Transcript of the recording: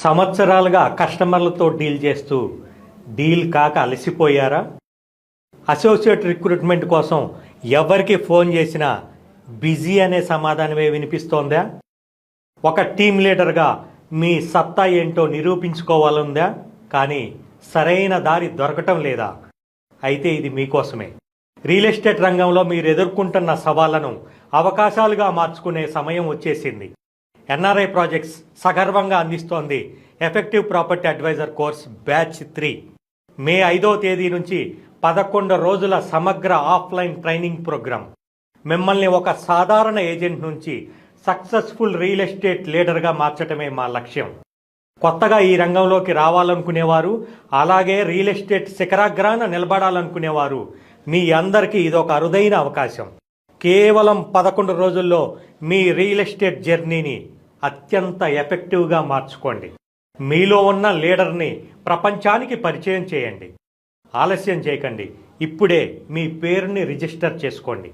సంవత్సరాలుగా కస్టమర్లతో డీల్ చేస్తూ డీల్ కాక అలసిపోయారా? అసోసియేట్ రిక్రూట్మెంట్ కోసం ఎవరికి ఫోన్ చేసినా బిజీ అనే సమాధానమే వినిపిస్తోందా? ఒక టీం లీడర్గా మీ సత్తా ఏంటో నిరూపించుకోవాలందా? కానీ సరైన దారి దొరకటం లేదా? అయితే ఇది మీకోసమే. రియల్ ఎస్టేట్ రంగంలో మీరు ఎదుర్కొంటున్న సవాళ్లను అవకాశాలుగా మార్చుకునే సమయం వచ్చేసింది. ఎన్ఆర్ఐ ప్రాజెక్ట్స్ సగర్వంగా అందిస్తోంది effective property advisor course batch 3. May 5వ తేదీ నుంచి 11 రోజుల సమగ్ర ఆఫ్లైన్ ట్రైనింగ్ ప్రోగ్రాం. మిమ్మల్ని ఒక సాధారణ ఏజెంట్ నుంచి సక్సెస్ఫుల్ రియల్ ఎస్టేట్ లీడర్గా మార్చడమే మా లక్ష్యం. కొత్తగా ఈ రంగంలోకి రావాలనుకునేవారు, అలాగే రియల్ ఎస్టేట్ శిఖరాగ్రాన నిలబడాలనుకునేవారు, మీ అందరికీ ఇదొక అరుదైన అవకాశం. కేవలం 11 రోజుల్లో మీ రియల్ ఎస్టేట్ జర్నీని అత్యంత ఎఫెక్టివ్గా మార్చుకోండి. మీలో ఉన్న లీడర్ని ప్రపంచానికి పరిచయం చేయండి. ఆలస్యం చేయకండి. ఇప్పుడే మీ పేరుని రిజిస్టర్ చేసుకోండి.